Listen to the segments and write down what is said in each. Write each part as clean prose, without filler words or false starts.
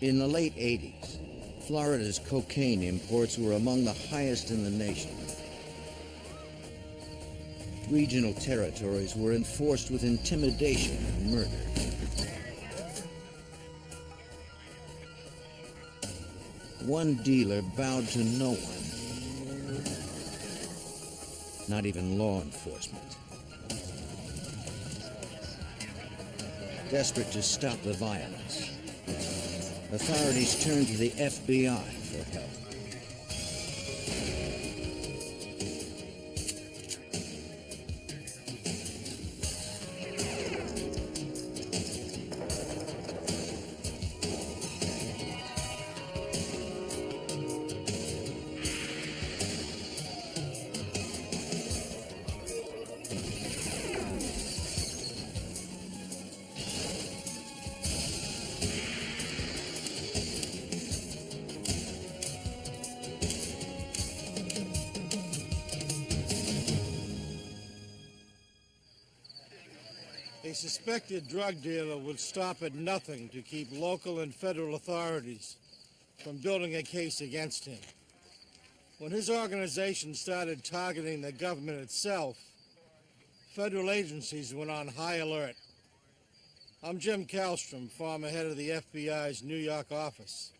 In the late 80s, Florida's cocaine imports were among the highest in the nation. Regional territories were enforced with intimidation and murder. One dealer bowed to no one, not even law enforcement. Desperate to stop the violence, authorities turned to the FBI for help. A suspected drug dealer would stop at nothing to keep local and federal authorities from building a case against him. When his organization started targeting the government itself, federal agencies went on high alert. I'm Jim Kallstrom, former head of the FBI's New York office.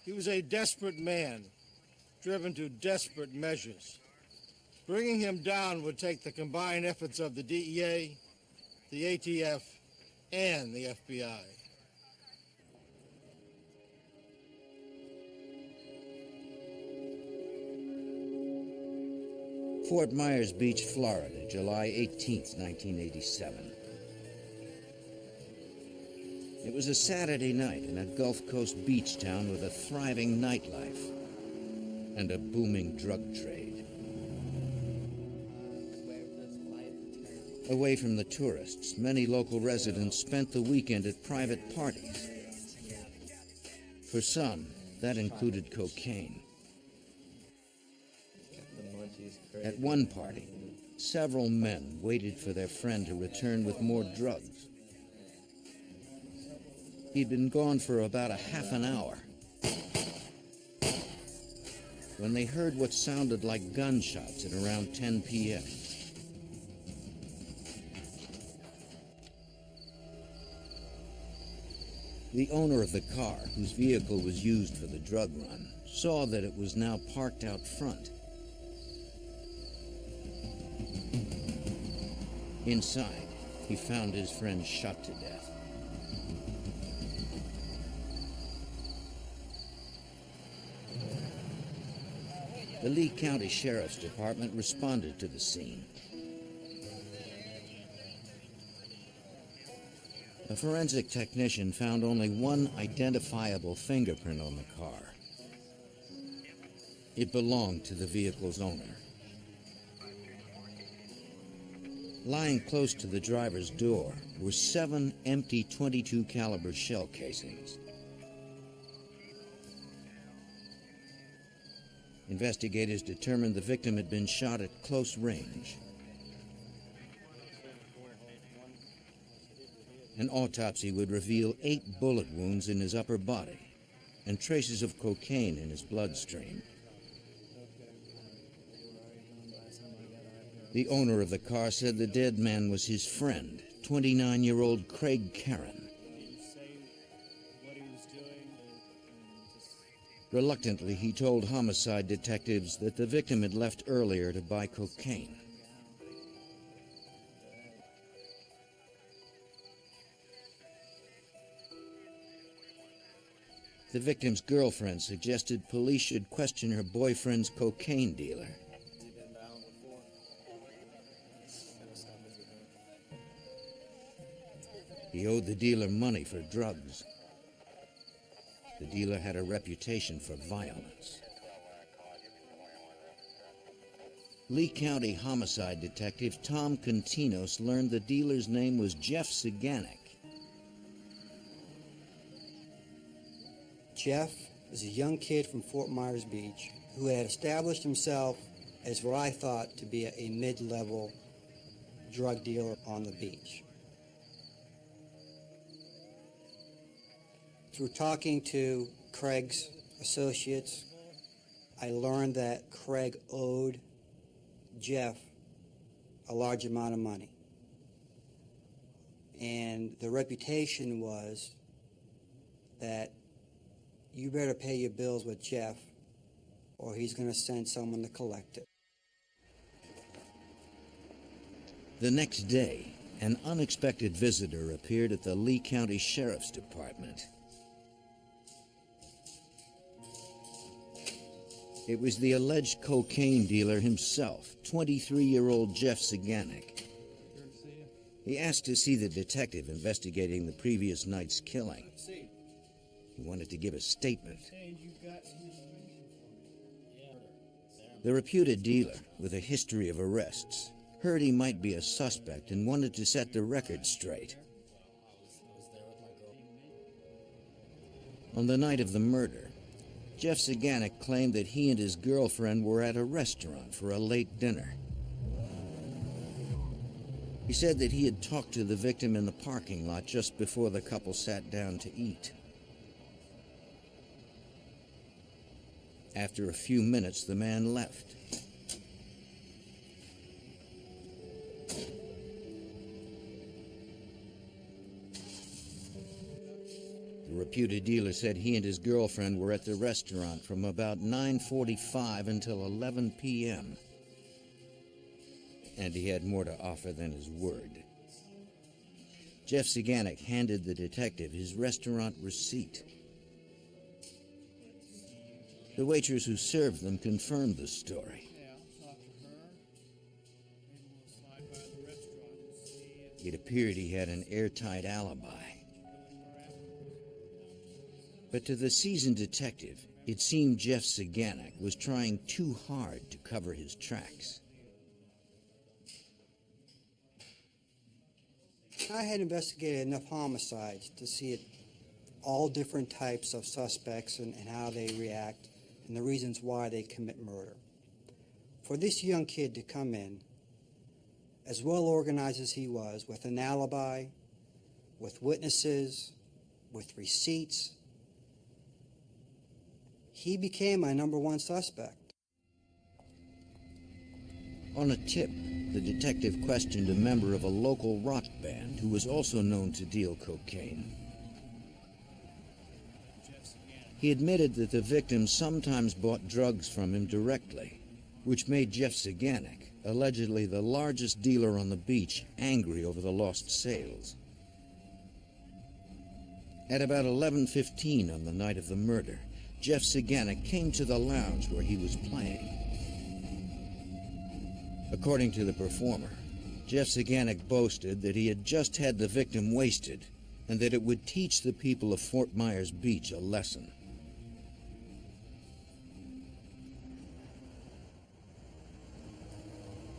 He was a desperate man, driven to desperate measures. Bringing him down would take the combined efforts of the DEA, the ATF, and the FBI. Fort Myers Beach, Florida, July 18th, 1987. It was a Saturday night in a Gulf Coast beach town with a thriving nightlife and a booming drug trade. Away from the tourists, many local residents spent the weekend at private parties. For some, that included cocaine. At one party, several men waited for their friend to return with more drugs. He'd been gone for about a half an hour when they heard what sounded like gunshots at around 10 p.m. The owner of the car, whose vehicle was used for the drug run, saw that it was now parked out front. Inside, he found his friend shot to death. The Lee County Sheriff's Department responded to the scene. A forensic technician found only one identifiable fingerprint on the car. It belonged to the vehicle's owner. Lying close to the driver's door were 7 empty .22 caliber shell casings. Investigators determined the victim had been shot at close range. An autopsy would reveal 8 bullet wounds in his upper body and traces of cocaine in his bloodstream. The owner of the car said the dead man was his friend, 29-year-old Craig Karen. Reluctantly, he told homicide detectives that the victim had left earlier to buy cocaine. The victim's girlfriend suggested police should question her boyfriend's cocaine dealer. He owed the dealer money for drugs. The dealer had a reputation for violence. Lee County homicide detective Tom Continos learned the dealer's name was Jeff Saganek. Jeff was a young kid from Fort Myers Beach who had established himself as what I thought to be a mid-level drug dealer on the beach. Through talking to Craig's associates, I learned that Craig owed Jeff a large amount of money. And the reputation was that you better pay your bills with Jeff or he's going to send someone to collect it. The next day, an unexpected visitor appeared at the Lee County Sheriff's Department. It was the alleged cocaine dealer himself, 23-year-old Jeff Saganek. He asked to see the detective investigating the previous night's killing. He wanted to give a statement. The reputed dealer, with a history of arrests, heard he might be a suspect and wanted to set the record straight. On the night of the murder, Jeff Saganek claimed that he and his girlfriend were at a restaurant for a late dinner. He said that he had talked to the victim in the parking lot just before the couple sat down to eat. After a few minutes, the man left. The reputed dealer said he and his girlfriend were at the restaurant from about 9:45 until 11 p.m. And he had more to offer than his word. Jeff Saganek handed the detective his restaurant receipt. The waitress who served them confirmed the story. It appeared he had an airtight alibi. But to the seasoned detective, it seemed Jeff Saganek was trying too hard to cover his tracks. I had investigated enough homicides to see it, all different types of suspects and how they react and the reasons why they commit murder. For this young kid to come in, as well organized as he was, with an alibi, with witnesses, with receipts, he became my number one suspect. On a tip, the detective questioned a member of a local rock band who was also known to deal cocaine. He admitted that the victim sometimes bought drugs from him directly, which made Jeff Saganek, allegedly the largest dealer on the beach, angry over the lost sales. At about 11:15 on the night of the murder, Jeff Saganek came to the lounge where he was playing. According to the performer, Jeff Saganek boasted that he had just had the victim wasted and that it would teach the people of Fort Myers Beach a lesson.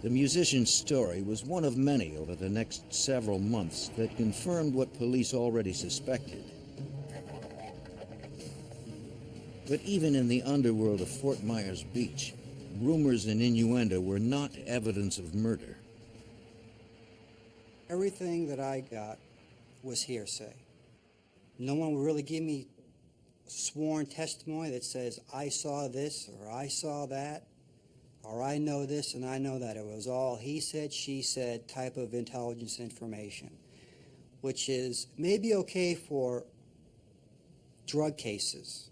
The musician's story was one of many over the next several months that confirmed what police already suspected. But even in the underworld of Fort Myers Beach, rumors and innuendo were not evidence of murder. Everything that I got was hearsay. No one would really give me sworn testimony that says, I saw this, or I saw that, or I know this and I know that. It was all he said, she said type of intelligence information, which is maybe okay for drug cases,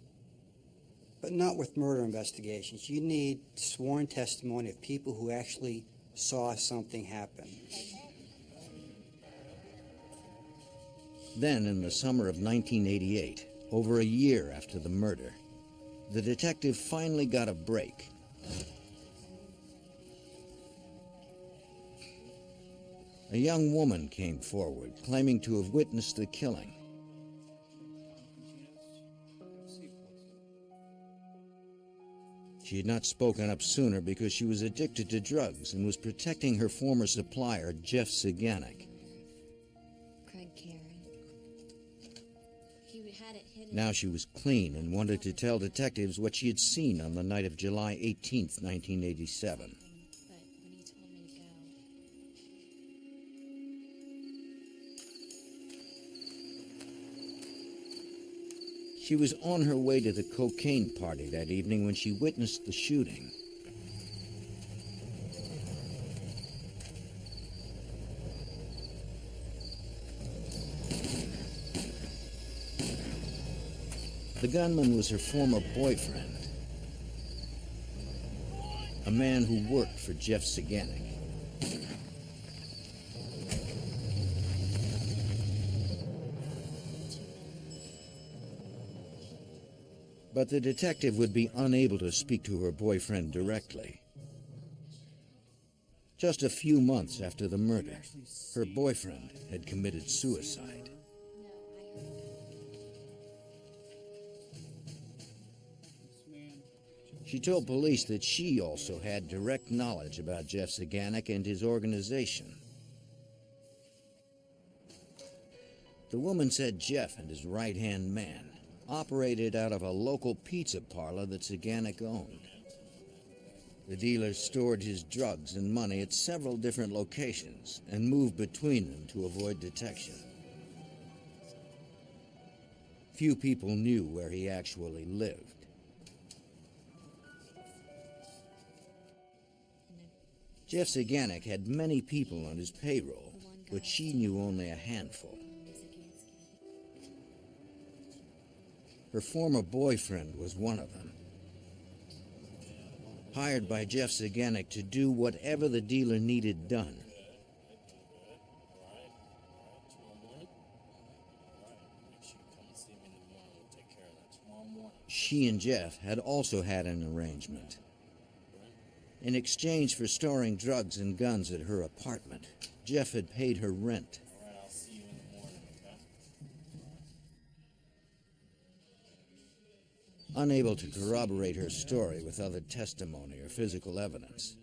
but not with murder investigations. You need sworn testimony of people who actually saw something happen. Then, in the summer of 1988, over a year after the murder, the detective finally got a break. A young woman came forward, claiming to have witnessed the killing. She had not spoken up sooner because she was addicted to drugs and was protecting her former supplier, Jeff Saganek. Craig Karen. He had it hidden. Now she was clean and wanted to tell detectives what she had seen on the night of July 18th, 1987. But when he told me to go, She was on her way to the cocaine party that evening when she witnessed the shooting. The gunman was her former boyfriend, a man who worked for Jeff Saganek. But the detective would be unable to speak to her boyfriend directly. Just a few months after the murder, her boyfriend had committed suicide. She told police that she also had direct knowledge about Jeff Saganek and his organization. The woman said Jeff and his right-hand man operated out of a local pizza parlor that Saganek owned. The dealer stored his drugs and money at several different locations and moved between them to avoid detection. Few people knew where he actually lived. Jeff Saganek had many people on his payroll, but she knew only a handful. Her former boyfriend was one of them, hired by Jeff Saganek to do whatever the dealer needed done. She and Jeff had also had an arrangement. In exchange for storing drugs and guns at her apartment, Jeff had paid her rent. Unable to corroborate her story with other testimony or physical evidence,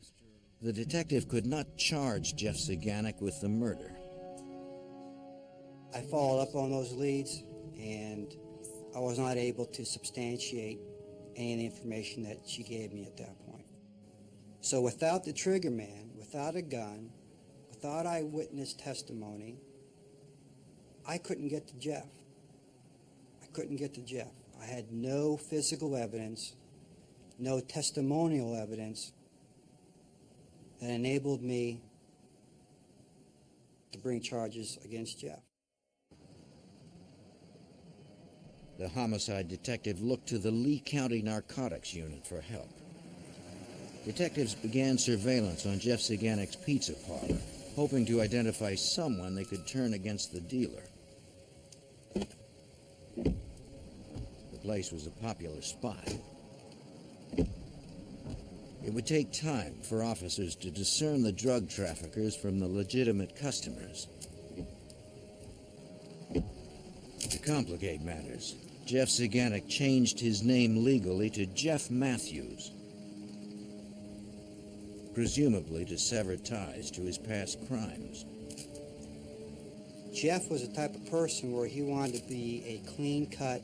the detective could not charge Jeff Saganek with the murder. I followed up on those leads, and I was not able to substantiate any of the information that she gave me at that point. So without the trigger man, without a gun, without eyewitness testimony, I couldn't get to Jeff. I had no physical evidence, no testimonial evidence that enabled me to bring charges against Jeff. The homicide detective looked to the Lee County Narcotics Unit for help. Detectives began surveillance on Jeff Saganek's pizza parlor, hoping to identify someone they could turn against the dealer. The place was a popular spot. It would take time for officers to discern the drug traffickers from the legitimate customers. To complicate matters, Jeff Saganek changed his name legally to Jeff Matthews, presumably to sever ties to his past crimes. Jeff was the type of person where he wanted to be a clean-cut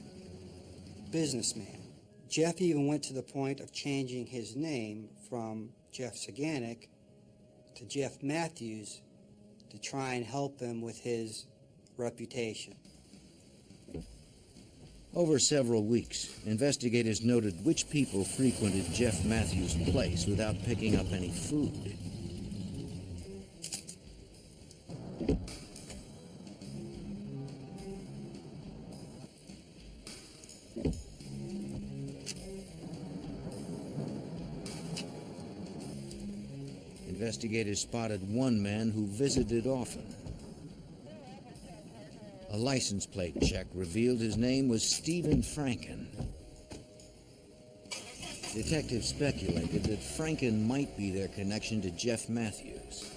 businessman. Jeff even went to the point of changing his name from Jeff Saganek to Jeff Matthews to try and help him with his reputation. Over several weeks, investigators noted which people frequented Jeff Matthews' place without picking up any food. Investigators spotted one man who visited often. A license plate check revealed his name was Stephen Franken. Detectives speculated that Franken might be their connection to Jeff Matthews.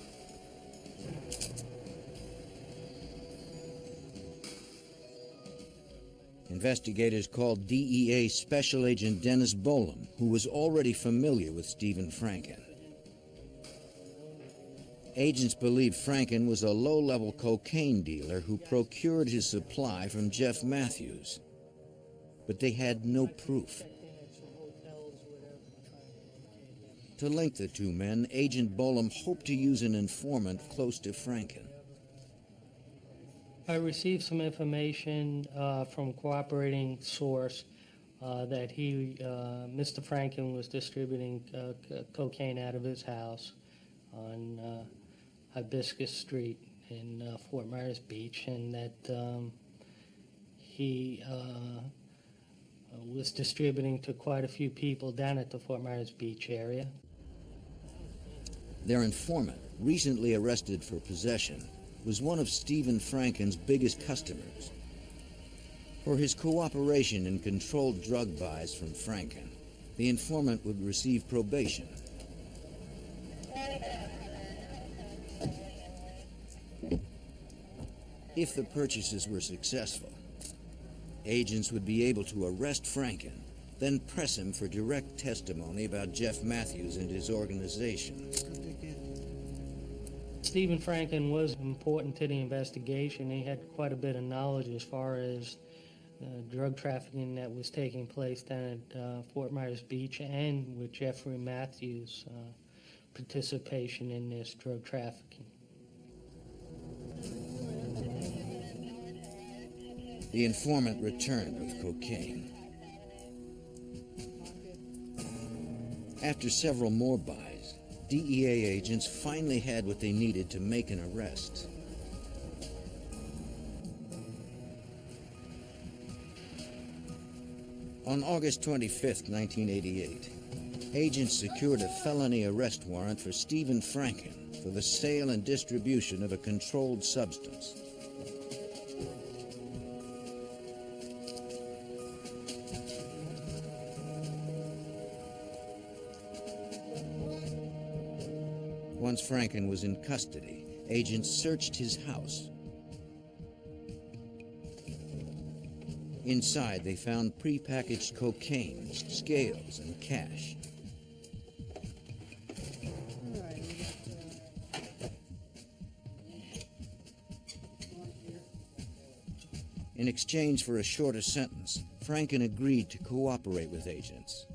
Investigators called DEA Special Agent Dennis Bolam, who was already familiar with Stephen Franken. Agents believed Franken was a low-level cocaine dealer who procured his supply from Jeff Matthews, but they had no proof. To link the two men, Agent Bolam hoped to use an informant close to Franken. I received some information from a cooperating source that Mr. Franken was distributing cocaine out of his house on Hibiscus Street in Fort Myers Beach, and that he was distributing to quite a few people down at the Fort Myers Beach area. Their informant, recently arrested for possession, was one of Stephen Franken's biggest customers. For his cooperation in controlled drug buys from Franken, the informant would receive probation. If the purchases were successful, agents would be able to arrest Franken, then press him for direct testimony about Jeff Matthews and his organization. Stephen Franken was important to the investigation. He had quite a bit of knowledge as far as drug trafficking that was taking place down at Fort Myers Beach, and with Jeffrey Matthews' participation in this drug trafficking. The informant returned with cocaine. After several more buys, DEA agents finally had what they needed to make an arrest. On August 25, 1988, agents secured a felony arrest warrant for Stephen Franken for the sale and distribution of a controlled substance. Once Franken was in custody, agents searched his house. Inside, they found prepackaged cocaine, scales, and cash. In exchange for a shorter sentence, Franken agreed to cooperate with agents.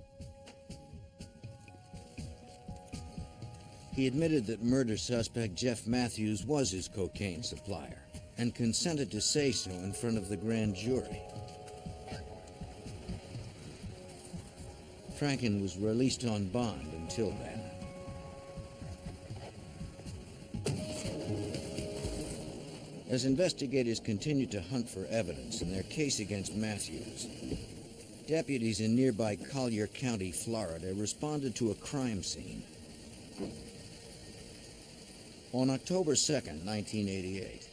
He admitted that murder suspect Jeff Matthews was his cocaine supplier and consented to say so in front of the grand jury. Franken was released on bond until then. As investigators continued to hunt for evidence in their case against Matthews, deputies in nearby Collier County, Florida, responded to a crime scene. On October 2nd, 1988,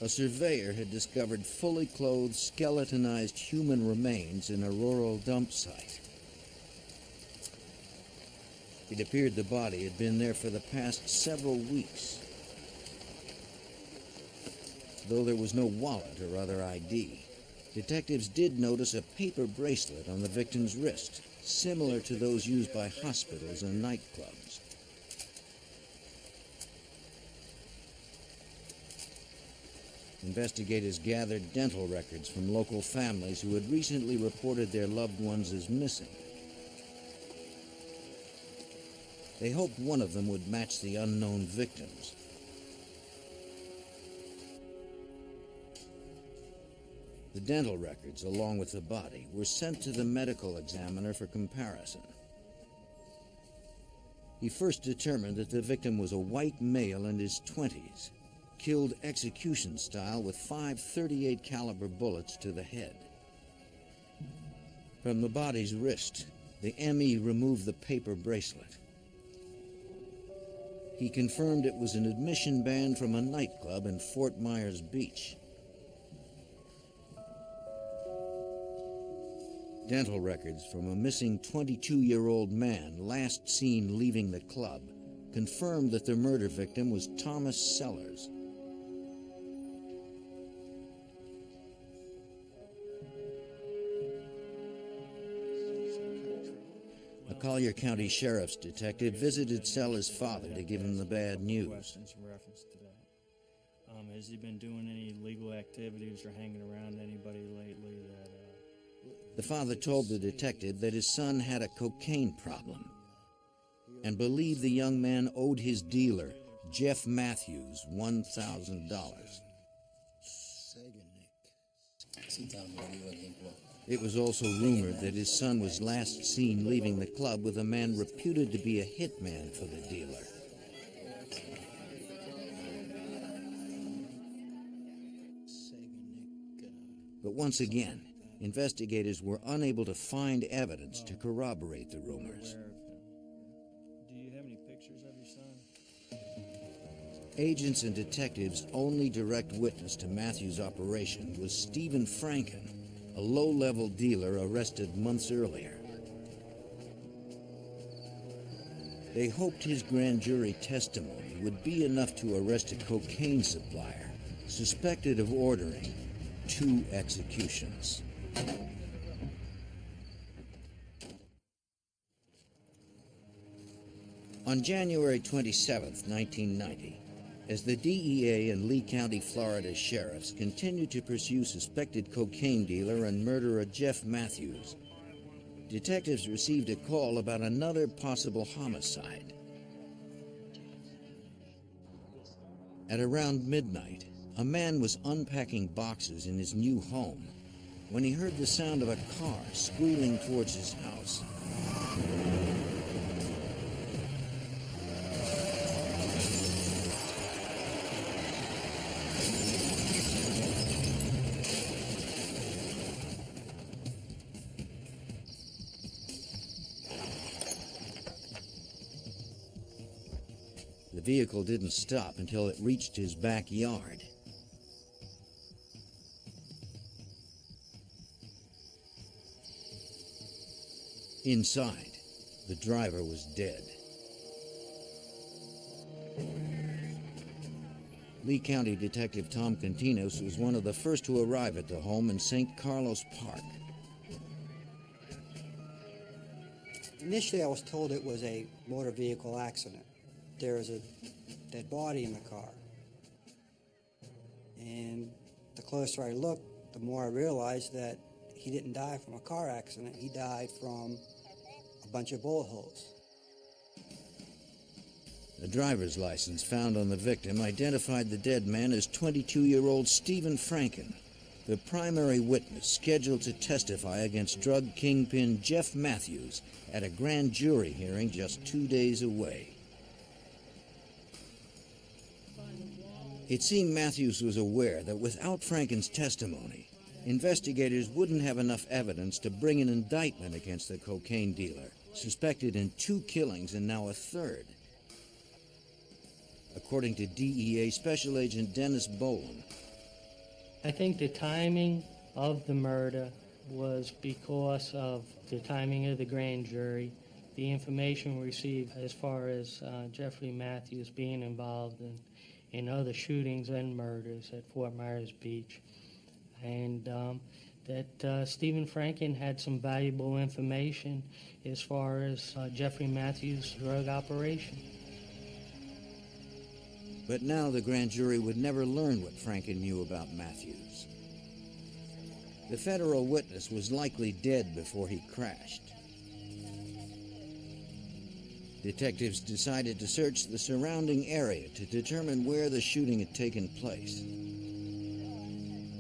a surveyor had discovered fully clothed, skeletonized human remains in a rural dump site. It appeared the body had been there for the past several weeks. Though there was no wallet or other ID, detectives did notice a paper bracelet on the victim's wrist, similar to those used by hospitals and nightclubs. Investigators gathered dental records from local families who had recently reported their loved ones as missing. They hoped one of them would match the unknown victims. The dental records, along with the body, were sent to the medical examiner for comparison. He first determined that the victim was a white male in his 20s, killed execution style with 5 .38 caliber bullets to the head. From the body's wrist, the ME removed the paper bracelet. He confirmed it was an admission ban from a nightclub in Fort Myers Beach. Dental records from a missing 22-year-old man last seen leaving the club confirmed that the murder victim was Thomas Sellers. A Collier County Sheriff's detective visited Sellers' father to give him the bad news. Questions in reference to that. Has he been doing any legal activities or hanging around anybody lately that... The father told the detective that his son had a cocaine problem and believed the young man owed his dealer, Jeff Matthews, $1,000. It was also rumored that his son was last seen leaving the club with a man reputed to be a hitman for the dealer. But once again, investigators were unable to find evidence to corroborate the rumors. Aware of him. Do you have any pictures of your son? Agents and detectives' only direct witness to Matthews' operation was Stephen Franken, a low-level dealer arrested months earlier. They hoped his grand jury testimony would be enough to arrest a cocaine supplier suspected of ordering 2 executions. On January 27, 1990, as the DEA and Lee County, Florida sheriffs continued to pursue suspected cocaine dealer and murderer Jeff Matthews, detectives received a call about another possible homicide. At around midnight, a man was unpacking boxes in his new home when he heard the sound of a car squealing towards his house. The vehicle didn't stop until it reached his backyard. Inside, the driver was dead. Lee County Detective Tom Continos was one of the first to arrive at the home in St. Carlos Park. Initially, I was told it was a motor vehicle accident. There was a dead body in the car. And the closer I looked, the more I realized that he didn't die from a car accident. He died from a bunch of bullet holes. The driver's license found on the victim identified the dead man as 22-year-old Stephen Franken, the primary witness scheduled to testify against drug kingpin Jeff Matthews at a grand jury hearing just 2 days away. It seemed Matthews was aware that without Franken's testimony, investigators wouldn't have enough evidence to bring an indictment against the cocaine dealer, suspected in 2 killings and now a third. According to DEA Special Agent Dennis Boland, I think the timing of the murder was because of the timing of the grand jury, the information we received as far as Jeffrey Matthews being involved in other shootings and murders at Fort Myers Beach, and that Stephen Franken had some valuable information as far as Jeffrey Matthews' drug operation. but now the grand jury would never learn what Franken knew about Matthews. The federal witness was likely dead before he crashed. Detectives decided to search the surrounding area to determine where the shooting had taken place.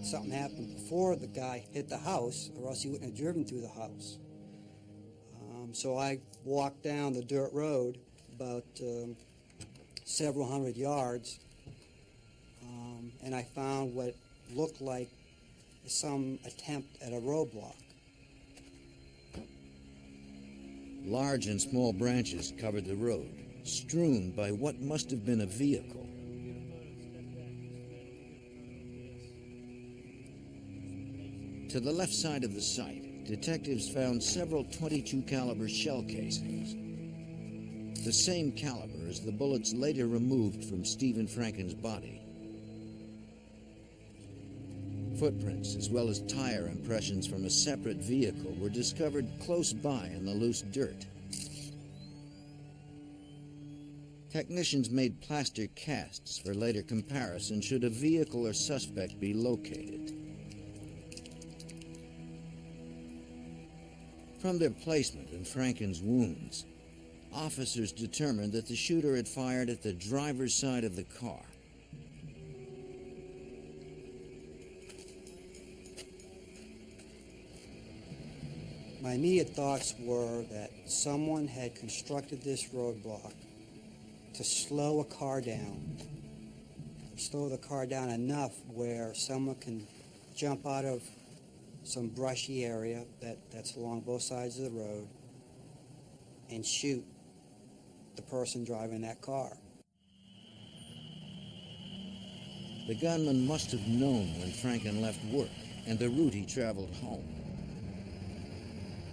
Something happened before the guy hit the house, or else he wouldn't have driven through the house. So I walked down the dirt road about several hundred yards, and I found what looked like some attempt at a roadblock. Large and small branches covered the road, strewn by what must have been a vehicle. To the left side of the site, detectives found several .22 caliber shell casings, the same caliber as the bullets later removed from Stephen Franken's body. Footprints, as well as tire impressions from a separate vehicle, were discovered close by in the loose dirt. Technicians made plaster casts for later comparison should a vehicle or suspect be located. From their placement and Franken's wounds, officers determined that the shooter had fired at the driver's side of the car. My immediate thoughts were that someone had constructed this roadblock to slow a car down, slow the car down enough where someone can jump out of some brushy area that's along both sides of the road and shoot the person driving that car. The gunman must have known when Franken left work and the route he traveled home.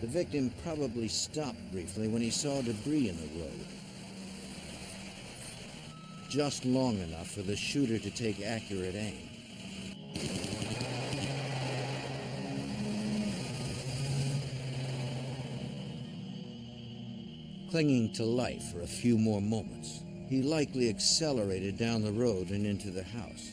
The victim probably stopped briefly when he saw debris in the road. Just long enough for the shooter to take accurate aim. Clinging to life for a few more moments, he likely accelerated down the road and into the house.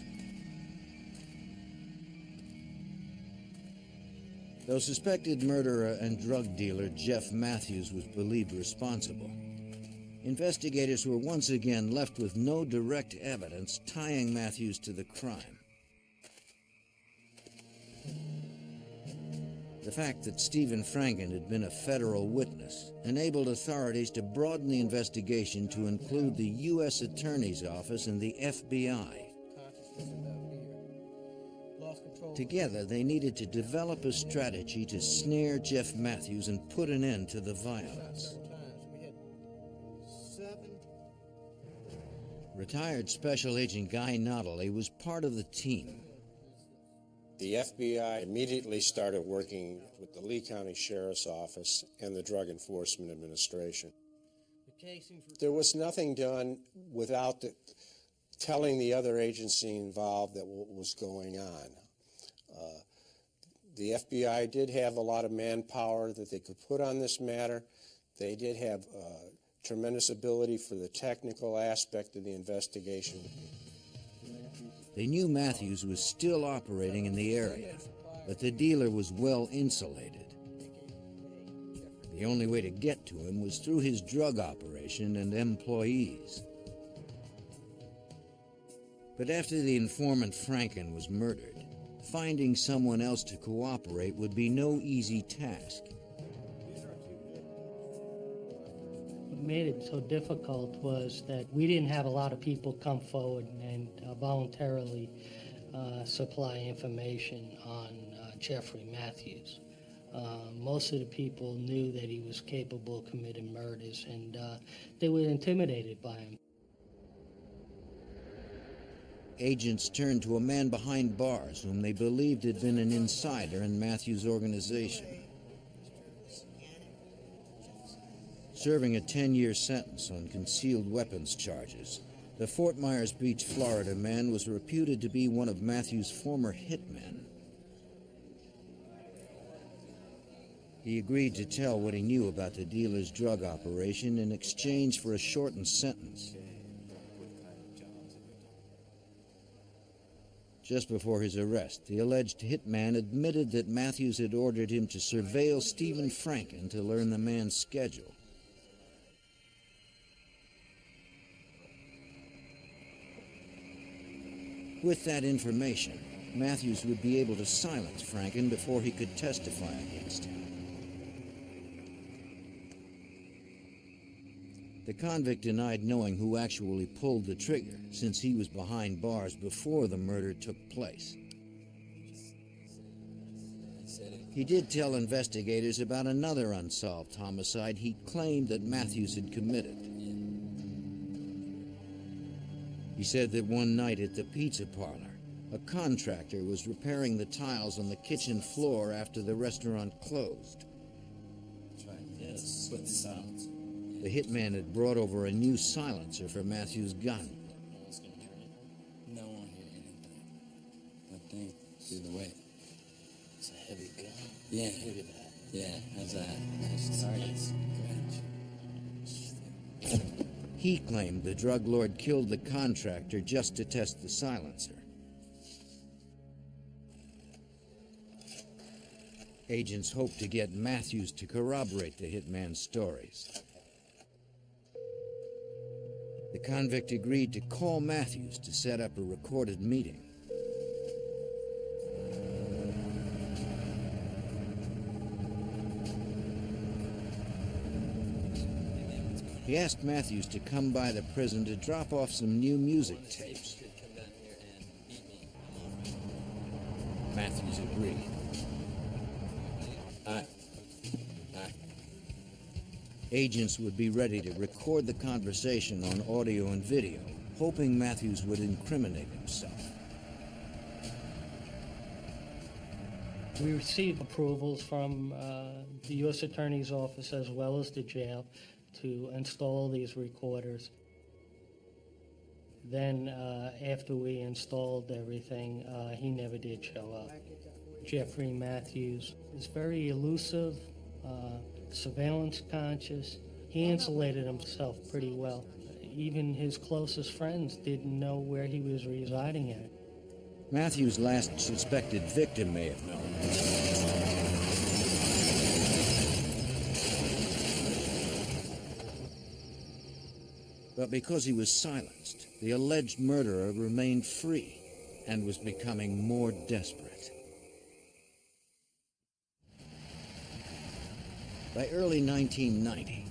Though suspected murderer and drug dealer Jeff Matthews was believed responsible, investigators were once again left with no direct evidence tying Matthews to the crime. The fact that Stephen Franken had been a federal witness enabled authorities to broaden the investigation to include the U.S. Attorney's Office and the FBI. Together, they needed to develop a strategy to snare Jeff Matthews and put an end to the violence. Retired Special Agent Guy Notley was part of the team. The FBI immediately started working with the Lee County Sheriff's Office and the Drug Enforcement Administration. There was nothing done without telling the other agency involved that what was going on. The FBI did have a lot of manpower that they could put on this matter. They did have tremendous ability for the technical aspect of the investigation. They knew Matthews was still operating in the area, but the dealer was well insulated. The only way to get to him was through his drug operation and employees. But after the informant Franken was murdered, finding someone else to cooperate would be no easy task. What made it so difficult was that we didn't have a lot of people come forward and voluntarily supply information on Jeffrey Matthews. Most of the people knew that he was capable of committing murders, and they were intimidated by him. Agents turned to a man behind bars whom they believed had been an insider in Matthews' organization. Serving a 10-year sentence on concealed weapons charges, the Fort Myers Beach, Florida man was reputed to be one of Matthews' former hitmen. He agreed to tell what he knew about the dealer's drug operation in exchange for a shortened sentence. Just before his arrest, the alleged hitman admitted that Matthews had ordered him to surveil Stephen Franken to learn the man's schedule. With that information, Matthews would be able to silence Franken before he could testify against him. The convict denied knowing who actually pulled the trigger, since he was behind bars before the murder took place. He did tell investigators about another unsolved homicide he claimed that Matthews had committed. He said that one night at the pizza parlor, a contractor was repairing the tiles on the kitchen floor after the restaurant closed. That's right. Yeah, it's split the silence. The hitman had brought over a new silencer for Matthews' gun. No one's gonna hear it. No one hear anything. That thing, see the weight. It's a heavy gun. Yeah. Look at that. Yeah, how's that? Sorry, it's great. He claimed the drug lord killed the contractor just to test the silencer. Agents hoped to get Matthews to corroborate the hitman's stories. The convict agreed to call Matthews to set up a recorded meeting. He asked Matthews to come by the prison to drop off some new music tapes. Matthews agreed. Agents would be ready to record the conversation on audio and video, hoping Matthews would incriminate himself. We received approvals from the U.S. Attorney's Office as well as the jail to install these recorders. Then, after we installed everything, he never did show up. Jeffrey Matthews is very elusive, surveillance conscious. He insulated himself pretty well. Even his closest friends didn't know where he was residing at. Matthews' last suspected victim may have known. But because he was silenced, the alleged murderer remained free and was becoming more desperate. By early 1990,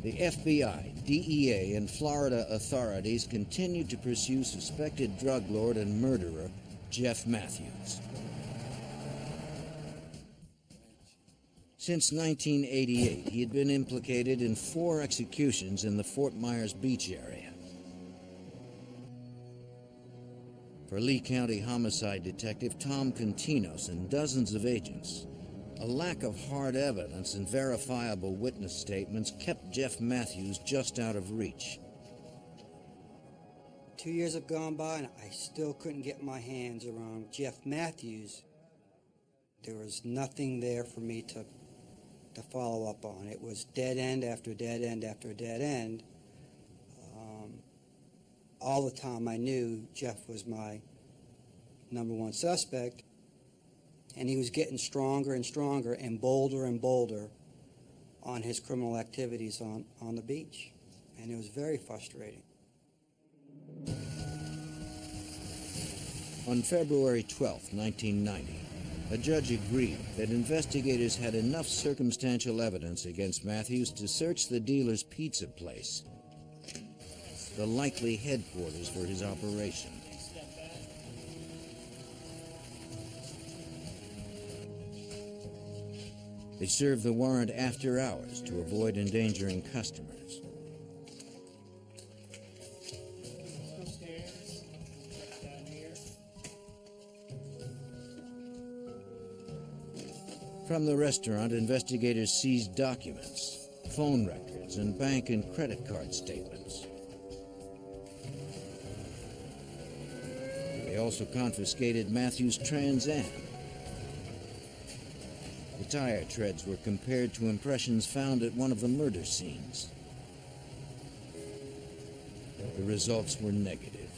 the FBI, DEA, and Florida authorities continued to pursue suspected drug lord and murderer Jeff Matthews. Since 1988, he had been implicated in 4 executions in the Fort Myers Beach area. For Lee County homicide detective Tom Continos and dozens of agents, a lack of hard evidence and verifiable witness statements kept Jeff Matthews just out of reach. 2 years have gone by and I still couldn't get my hands around Jeff Matthews. There was nothing there for me to follow up on. It was dead end after dead end after dead end. All the time I knew Jeff was my #1 suspect, and he was getting stronger and stronger and bolder on his criminal activities on the beach, and it was very frustrating. On February 12, 1990, a judge agreed that investigators had enough circumstantial evidence against Matthews to search the dealer's pizza place, the likely headquarters for his operation. They served the warrant after hours to avoid endangering customers. From the restaurant, investigators seized documents, phone records, and bank and credit card statements. They also confiscated Matthews' Trans Am. The tire treads were compared to impressions found at one of the murder scenes. The results were negative.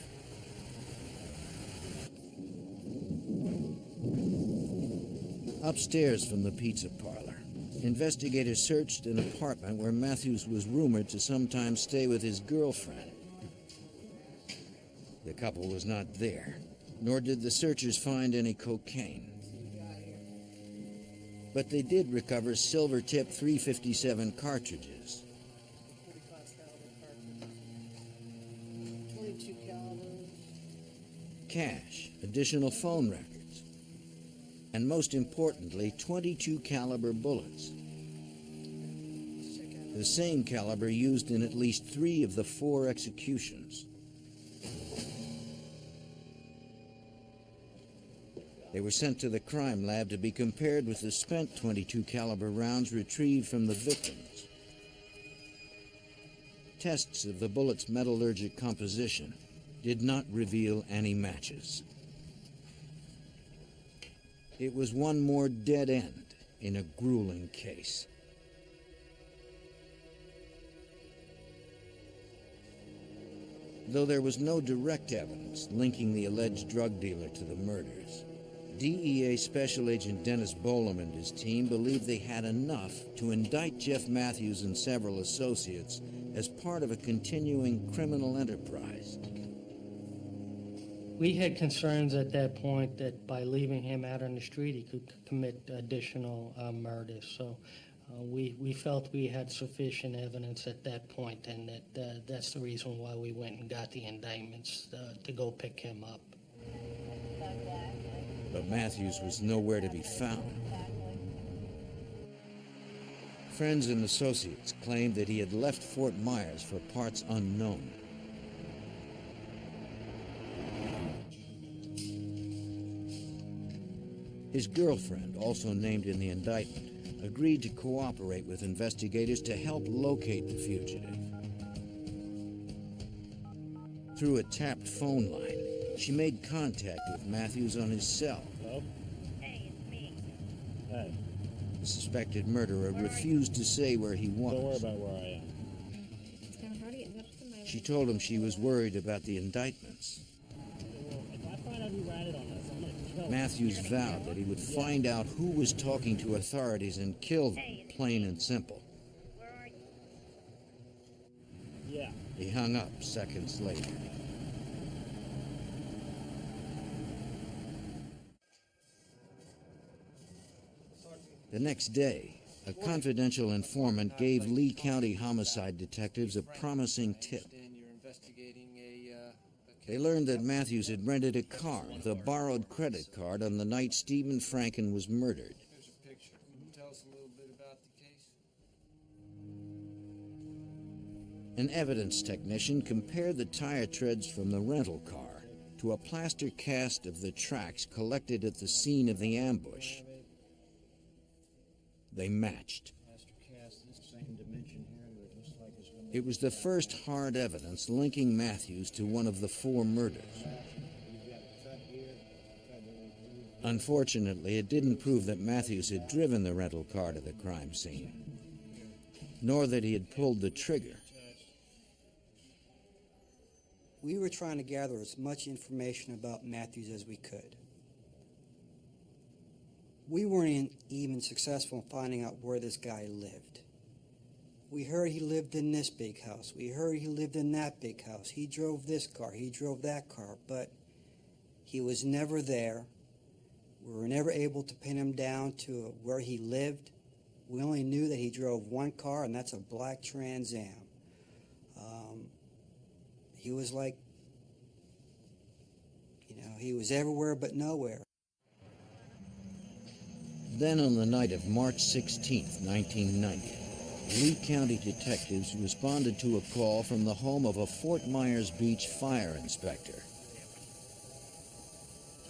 Upstairs from the pizza parlor, investigators searched an apartment where Matthews was rumored to sometimes stay with his girlfriend. The couple was not there, nor did the searchers find any cocaine. But they did recover silver-tip .357 cartridges. Cash, additional phone records, and most importantly, .22 caliber bullets. The same caliber used in at least 3 of the 4 executions. They were sent to the crime lab to be compared with the spent .22 caliber rounds retrieved from the victims. Tests of the bullets' metallurgic composition did not reveal any matches. It was one more dead end in a grueling case. Though there was no direct evidence linking the alleged drug dealer to the murders, DEA Special Agent Dennis Bolam and his team believed they had enough to indict Jeff Matthews and several associates as part of a continuing criminal enterprise. We had concerns at that point that by leaving him out on the street, he could commit additional murders. So We felt we had sufficient evidence at that point, and that's the reason why we went and got the indictments to go pick him up. But Matthews was nowhere to be found. Friends and associates claimed that he had left Fort Myers for parts unknown. His girlfriend, also named in the indictment, agreed to cooperate with investigators to help locate the fugitive. Through a tapped phone line, she made contact with Matthews on his cell. Hello? Hey, it's me. Hey. The suspected murderer refused to say where he was. Don't worry about where I am. It's kind of hard to get in touch with him. She told him she was worried about the indictments. If I find out who ratted on this, I'm going to kill him. Matthews vowed that he would find out who was talking to authorities and kill them, plain and simple. Where are you? Yeah. He hung up seconds later. The next day, a confidential informant gave Lee County homicide detectives a promising tip. They learned that Matthews had rented a car with a borrowed credit card on the night Stephen Franken was murdered. Here's a picture. Can you tell us a little bit about the case? An evidence technician compared the tire treads from the rental car to a plaster cast of the tracks collected at the scene of the ambush. They matched. It was the first hard evidence linking Matthews to one of the four murders. Unfortunately, it didn't prove that Matthews had driven the rental car to the crime scene, nor that he had pulled the trigger. We were trying to gather as much information about Matthews as we could. We weren't even successful in finding out where this guy lived. We heard he lived in this big house. We heard he lived in that big house. He drove this car. He drove that car. But he was never there. We were never able to pin him down to where he lived. We only knew that he drove one car, and that's a black Trans Am. He was like, he was everywhere but nowhere. Then on the night of March 16, 1990, Lee County detectives responded to a call from the home of a Fort Myers Beach fire inspector.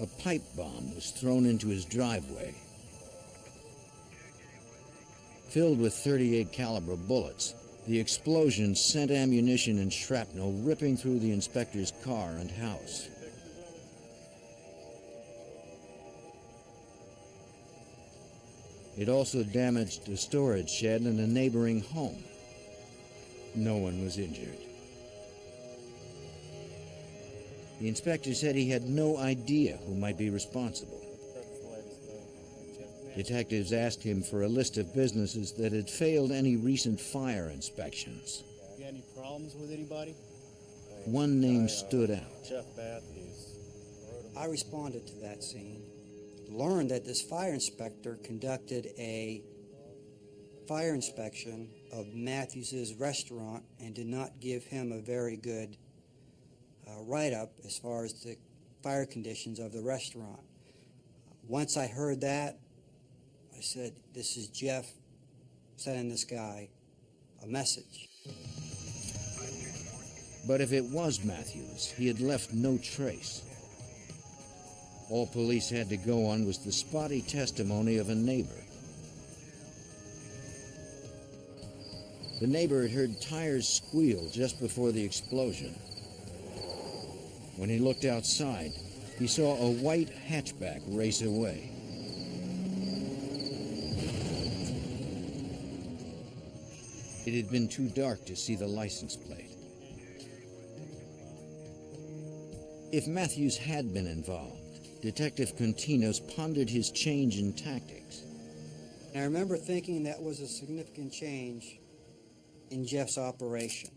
A pipe bomb was thrown into his driveway. Filled with .38 caliber bullets, the explosion sent ammunition and shrapnel ripping through the inspector's car and house. It also damaged a storage shed in a neighboring home. No one was injured. The inspector said he had no idea who might be responsible. Detectives asked him for a list of businesses that had failed any recent fire inspections. You got any problems with anybody? One name stood out. Jeff Matthews. I responded to that scene. Learned that this fire inspector conducted a fire inspection of Matthews's restaurant and did not give him a very good write-up as far as the fire conditions of the restaurant. Once I heard that, I said, this is Jeff sending this guy a message. But if it was Matthews, he had left no trace. All police had to go on was the spotty testimony of a neighbor. The neighbor had heard tires squeal just before the explosion. When he looked outside, he saw a white hatchback race away. It had been too dark to see the license plate. If Matthews had been involved, Detective Continos pondered his change in tactics. And I remember thinking that was a significant change in Jeff's operation.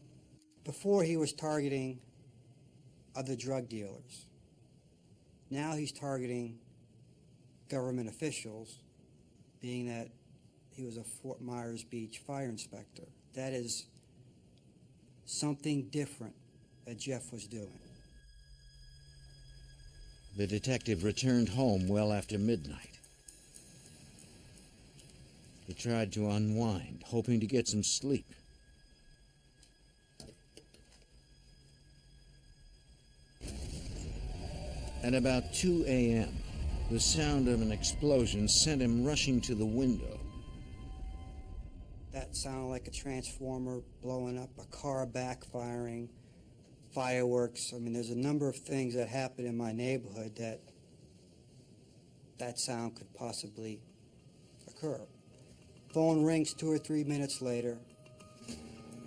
Before, he was targeting other drug dealers. Now he's targeting government officials, being that he was a Fort Myers Beach fire inspector. That is something different that Jeff was doing. The detective returned home well after midnight. He tried to unwind, hoping to get some sleep. At about 2 a.m., the sound of an explosion sent him rushing to the window. That sounded like a transformer blowing up, a car backfiring, fireworks. I mean, there's a number of things that happen in my neighborhood that sound could possibly occur. Phone rings 2 or 3 minutes later.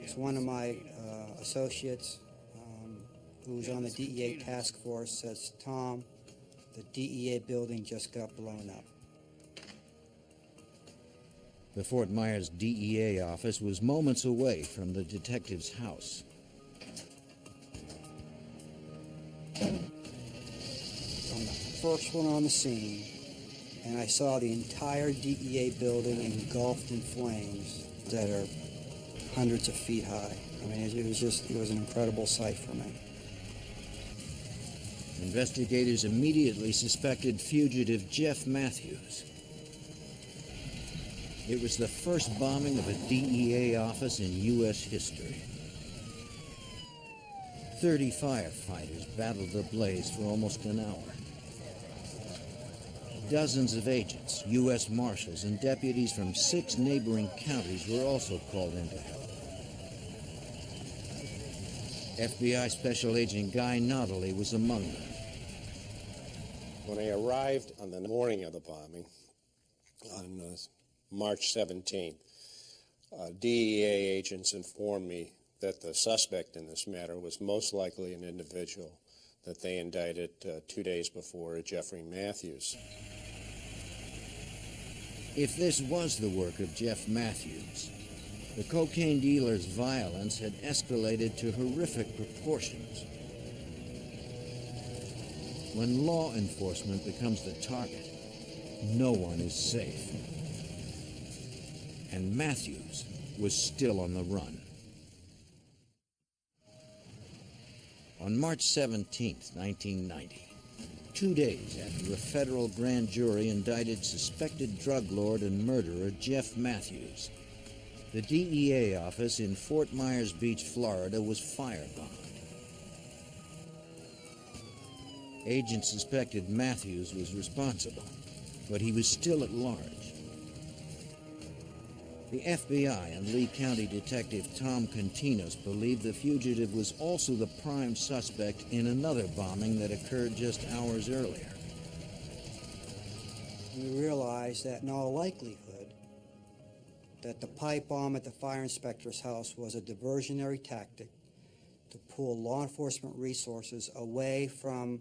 It's one of my associates who's on the DEA task force, says, "Tom, the DEA building just got blown up." The Fort Myers DEA office was moments away from the detective's house. I'm the first one on the scene, and I saw the entire DEA building engulfed in flames that are hundreds of feet high. I mean, it was an incredible sight for me. Investigators immediately suspected fugitive Jeff Matthews. It was the first bombing of a DEA office in U.S. history. 30 firefighters battled the blaze for almost an hour. Dozens of agents, U.S. Marshals, and deputies from 6 neighboring counties were also called in to help. FBI Special Agent Guy Notley was among them. When I arrived on the morning of the bombing, on March 17th, DEA agents informed me that the suspect in this matter was most likely an individual that they indicted 2 days before, Jeffrey Matthews. If this was the work of Jeff Matthews, the cocaine dealer's violence had escalated to horrific proportions. When law enforcement becomes the target, no one is safe. And Matthews was still on the run. On March 17, 1990, 2 days after a federal grand jury indicted suspected drug lord and murderer Jeff Matthews, the DEA office in Fort Myers Beach, Florida, was firebombed. Agents suspected Matthews was responsible, but he was still at large. The FBI and Lee County Detective Tom Continos believed the fugitive was also the prime suspect in another bombing that occurred just hours earlier. We realized that in all likelihood that the pipe bomb at the fire inspector's house was a diversionary tactic to pull law enforcement resources away from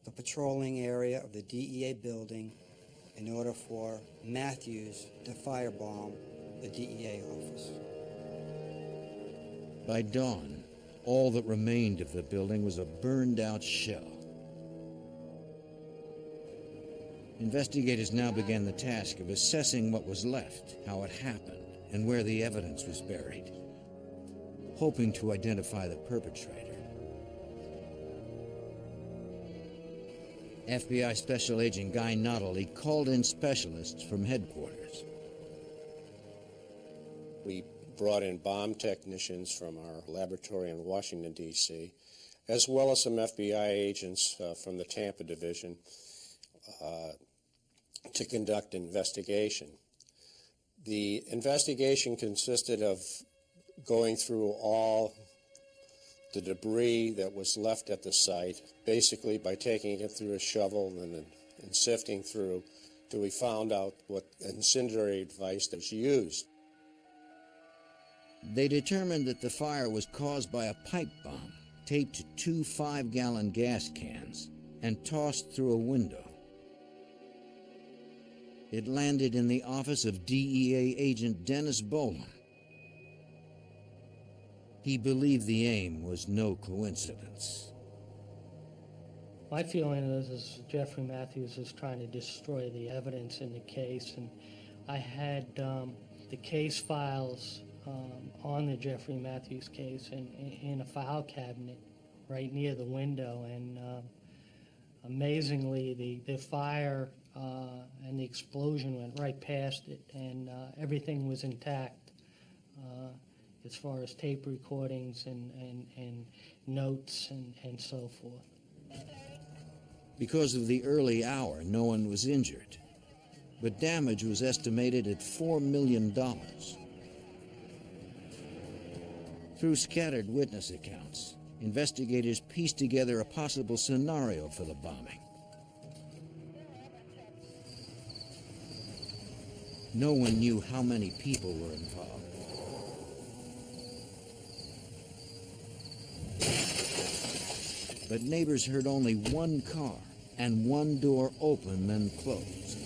the patrolling area of the DEA building in order for Matthews to firebomb the DEA office. By dawn, all that remained of the building was a burned-out shell. Investigators now began the task of assessing what was left, how it happened, and where the evidence was buried, hoping to identify the perpetrator. FBI Special Agent Guy Notley called in specialists from headquarters. We brought in bomb technicians from our laboratory in Washington, D.C., as well as some FBI agents from the Tampa division to conduct an investigation. The investigation consisted of going through all the debris that was left at the site, basically by taking it through a shovel and sifting through till we found out what incendiary device that was used. They determined that the fire was caused by a pipe bomb taped to 2 5-gallon gas cans and tossed through a window. It landed in the office of DEA agent Dennis Bolam. He believed the aim was no coincidence. My feeling is Jeffrey Matthews is trying to destroy the evidence in the case, and I had the case files on the Jeffrey Matthews case in a file cabinet right near the window, and amazingly, the fire and the explosion went right past it, and everything was intact as far as tape recordings and notes and so forth. Because of the early hour, no one was injured, but damage was estimated at $4 million. Through scattered witness accounts, investigators pieced together a possible scenario for the bombing. No one knew how many people were involved. But neighbors heard only one car and one door open, then closed.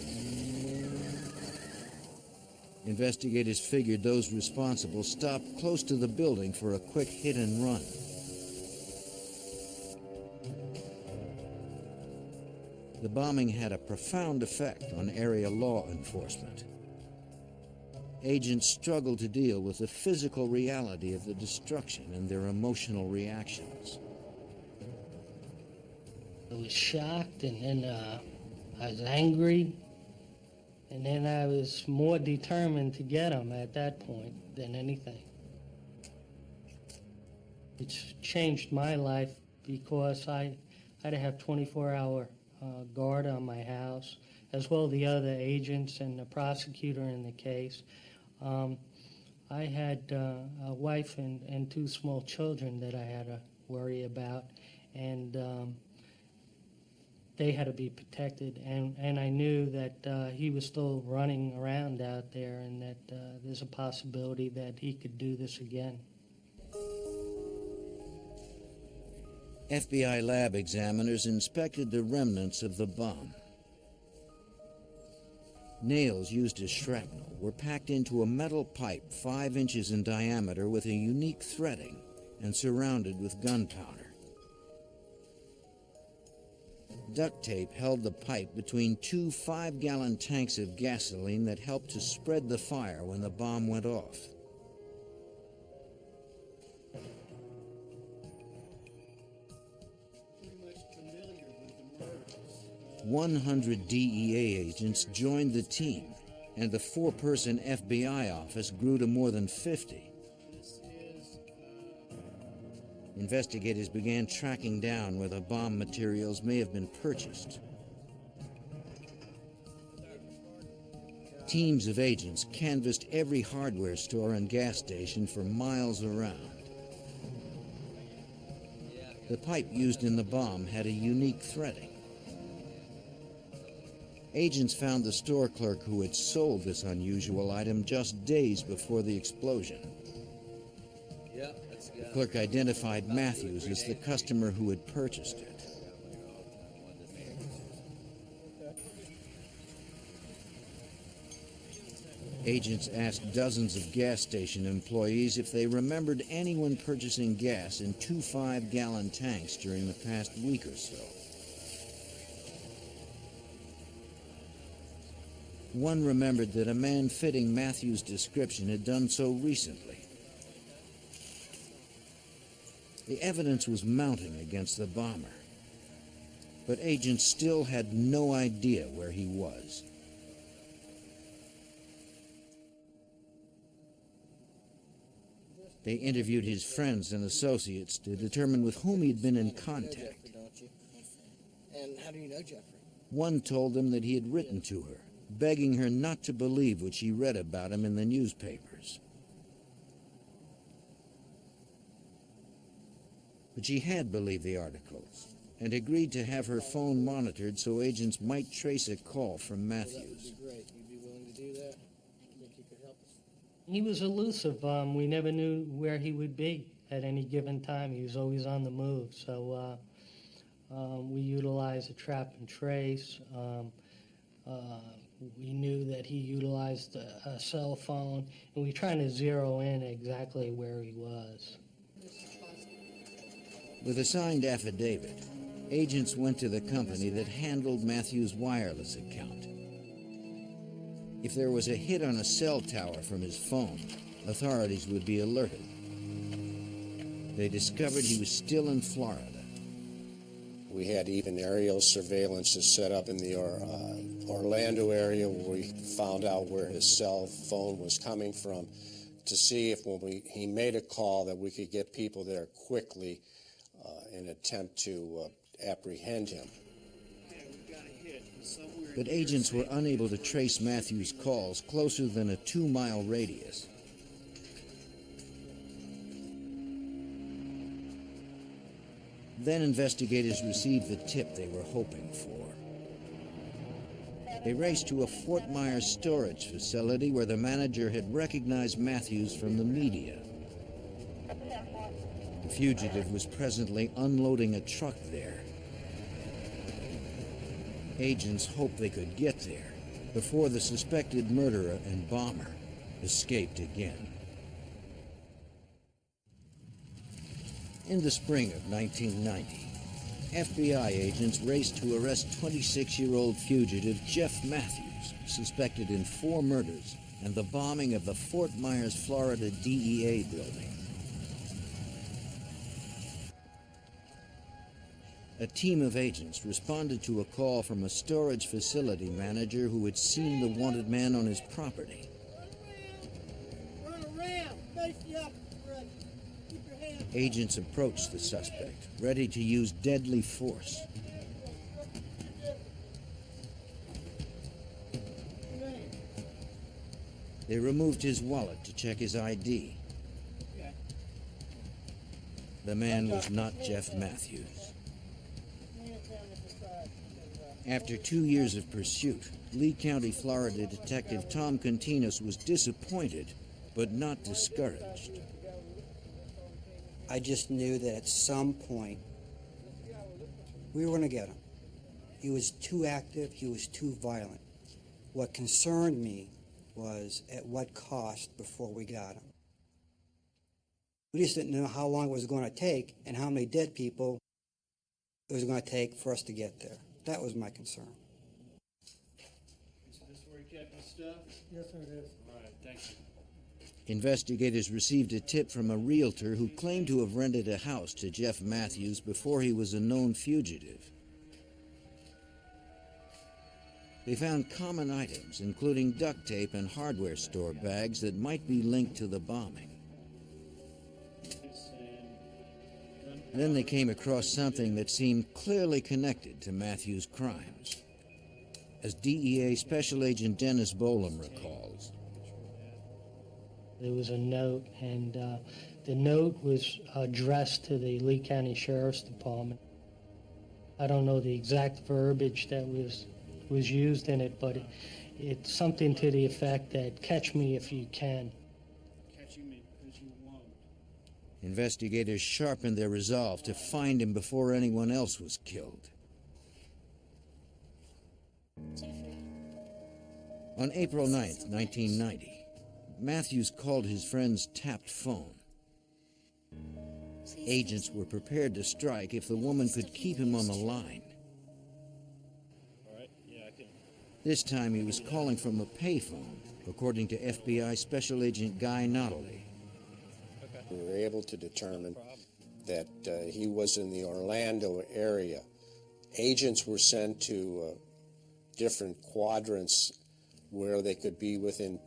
Investigators figured those responsible stopped close to the building for a quick hit and run. The bombing had a profound effect on area law enforcement. Agents struggled to deal with the physical reality of the destruction and their emotional reactions. I was shocked, and then I was angry, and then I was more determined to get him at that point than anything. It's changed my life because I had to have 24-hour guard on my house, as well as the other agents and the prosecutor in the case. I had a wife and two small children that I had to worry about, and they had to be protected, and I knew that he was still running around out there, and that there's a possibility that he could do this again. FBI lab examiners inspected the remnants of the bomb. Nails used as shrapnel were packed into a metal pipe 5 inches in diameter with a unique threading and surrounded with gunpowder. Duct tape held the pipe between 2 5-gallon tanks of gasoline that helped to spread the fire when the bomb went off. Pretty much familiar with the murders. 100 DEA agents joined the team, and the 4-person FBI office grew to more than 50. Investigators began tracking down where the bomb materials may have been purchased. Teams of agents canvassed every hardware store and gas station for miles around. The pipe used in the bomb had a unique threading. Agents found the store clerk who had sold this unusual item just days before the explosion. The clerk identified Matthews as the customer who had purchased it. Agents asked dozens of gas station employees if they remembered anyone purchasing gas in 2 5-gallon tanks during the past week or so. One remembered that a man fitting Matthews' description had done so recently. The evidence was mounting against the bomber, but agents still had no idea where he was. They interviewed his friends and associates to determine with whom he'd been in contact. Jeffrey, don't you? And how do you know Jeffrey? One told them that he had written to her, begging her not to believe what she read about him in the newspapers. But she had believed the articles and agreed to have her phone monitored so agents might trace a call from Matthews. That would be great. You'd be willing to do that? Think you could help us? He was elusive. We never knew where he would be at any given time. He was always on the move. So we utilized a trap and trace. We knew that he utilized a cell phone, and we were trying to zero in exactly where he was. With a signed affidavit, agents went to the company that handled Matthews' wireless account. If there was a hit on a cell tower from his phone, authorities would be alerted. They discovered he was still in Florida. We had even aerial surveillance set up in the Orlando area, where we found out where his cell phone was coming from, to see if when he made a call that we could get people there quickly in an attempt to apprehend him. But agents were unable to trace Matthews' calls closer than a 2-mile radius. Then investigators received the tip they were hoping for. They raced to a Fort Myers storage facility where the manager had recognized Matthews from the media. The fugitive was presently unloading a truck there. Agents hoped they could get there before the suspected murderer and bomber escaped again. In the spring of 1990, FBI agents raced to arrest 26-year-old fugitive Jeff Matthews, suspected in 4 murders and the bombing of the Fort Myers, Florida DEA building. A team of agents responded to a call from a storage facility manager who had seen the wanted man on his property. Run around! Face you up, brother. Keep your hands. Agents approached the suspect, ready to use deadly force. They removed his wallet to check his ID. The man was not Jeff Matthews. After 2 years of pursuit, Lee County, Florida Detective Tom Continus was disappointed, but not discouraged. I just knew that at some point we were going to get him. He was too active, he was too violent. What concerned me was at what cost before we got him. We just didn't know how long it was going to take and how many dead people it was going to take for us to get there. That was my concern. Is this where he kept his stuff? Yes, sir, it is. All right, thank you. Investigators received a tip from a realtor who claimed to have rented a house to Jeff Matthews before he was a known fugitive. They found common items, including duct tape and hardware store bags that might be linked to the bombing. Then they came across something that seemed clearly connected to Matthews' crimes. As DEA Special Agent Dennis Bolam recalls, there was a note, and the note was addressed to the Lee County Sheriff's Department. I don't know the exact verbiage that was used in it, but it's something to the effect that catch me if you can. Catching me because you won't. investigators sharpened their resolve to find him before anyone else was killed. On April 9th, 1990, Matthews called his friend's tapped phone. Agents were prepared to strike if the woman could keep him on the line. This time he was calling from a payphone, according to FBI Special Agent Guy Notley. We were able to determine that he was in the Orlando area. Agents were sent to different quadrants where they could be within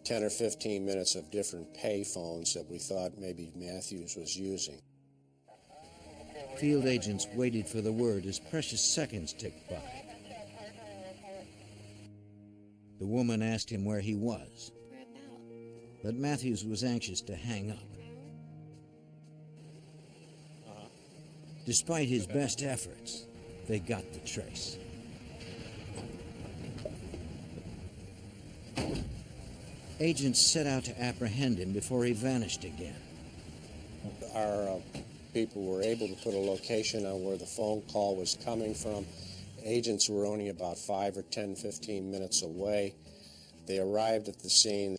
10 or 15 minutes of different payphones that we thought maybe Matthews was using. Field agents waited for the word as precious seconds ticked by. The woman asked him where he was, but Matthews was anxious to hang up. Despite his best efforts, they got the trace. Agents set out to apprehend him before he vanished again. Our people were able to put a location on where the phone call was coming from. Agents were only about 5 or 10, 15 minutes away. They arrived at the scene.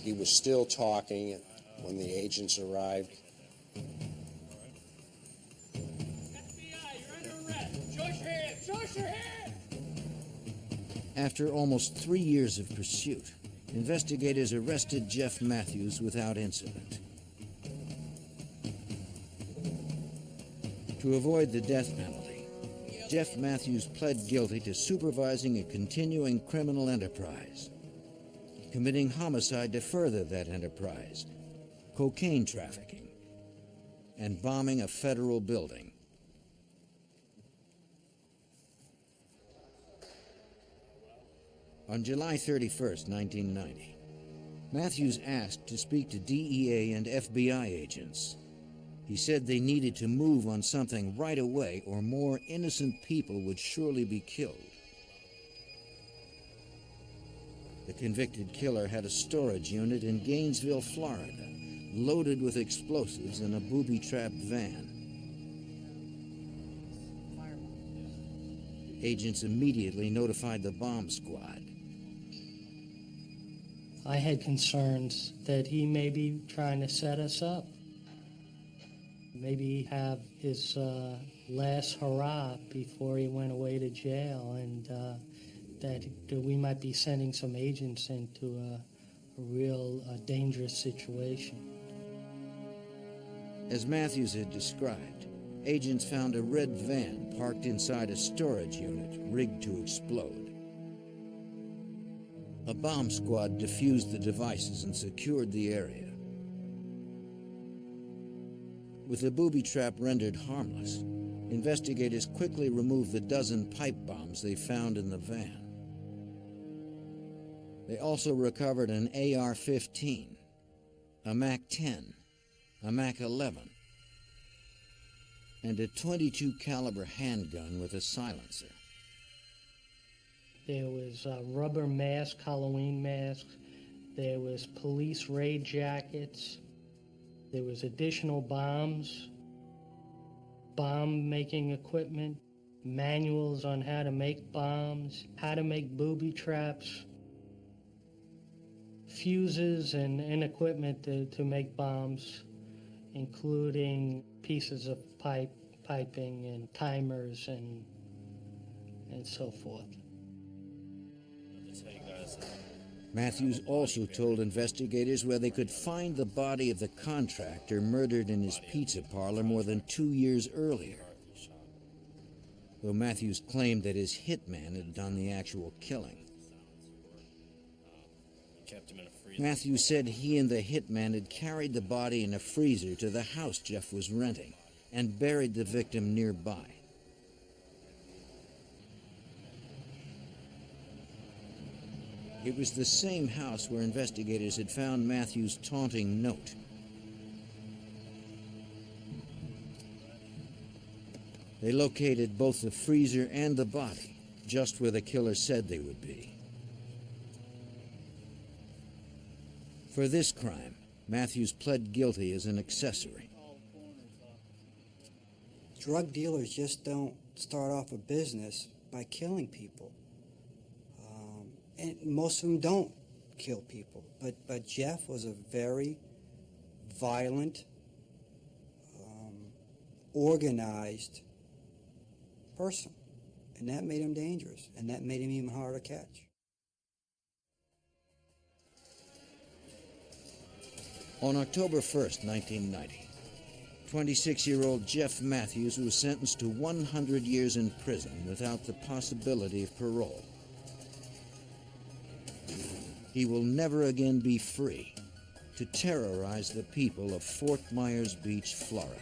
He was still talking when the agents arrived. FBI, you're under arrest. Show us your hand! Show us your hand! After almost 3 years of pursuit, investigators arrested Jeff Matthews without incident. To avoid the death penalty, Jeff Matthews pled guilty to supervising a continuing criminal enterprise, committing homicide to further that enterprise, cocaine trafficking, and bombing a federal building. On July 31st, 1990, Matthews asked to speak to DEA and FBI agents. He said they needed to move on something right away or more innocent people would surely be killed. The convicted killer had a storage unit in Gainesville, Florida, loaded with explosives in a booby-trapped van. Agents immediately notified the bomb squad. I had concerns that he may be trying to set us up. Maybe have his last hurrah before he went away to jail, and that we might be sending some agents into a real dangerous situation. As Matthews had described, agents found a red van parked inside a storage unit rigged to explode. A bomb squad defused the devices and secured the area. With the booby trap rendered harmless, investigators quickly removed the dozen pipe bombs they found in the van. They also recovered an AR-15, a MAC-10, a MAC-11, and a .22 caliber handgun with a silencer. There was rubber masks, Halloween masks. There was police raid jackets. There was additional bombs, bomb-making equipment, manuals on how to make bombs, how to make booby traps, fuses and equipment to make bombs, including pieces of piping and timers and so forth. Matthews also told investigators where they could find the body of the contractor murdered in his pizza parlor more than 2 years earlier. Though Matthews claimed that his hitman had done the actual killing. Matthews said he and the hitman had carried the body in a freezer to the house Jeff was renting and buried the victim nearby. It was the same house where investigators had found Matthews' taunting note. They located both the freezer and the body, just where the killer said they would be. For this crime, Matthews pled guilty as an accessory. Drug dealers just don't start off a business by killing people. And most of them don't kill people. But Jeff was a very violent, organized person. And that made him dangerous. And that made him even harder to catch. On October 1st, 1990, 26-year-old Jeff Matthews was sentenced to 100 years in prison without the possibility of parole. He will never again be free to terrorize the people of Fort Myers Beach, Florida.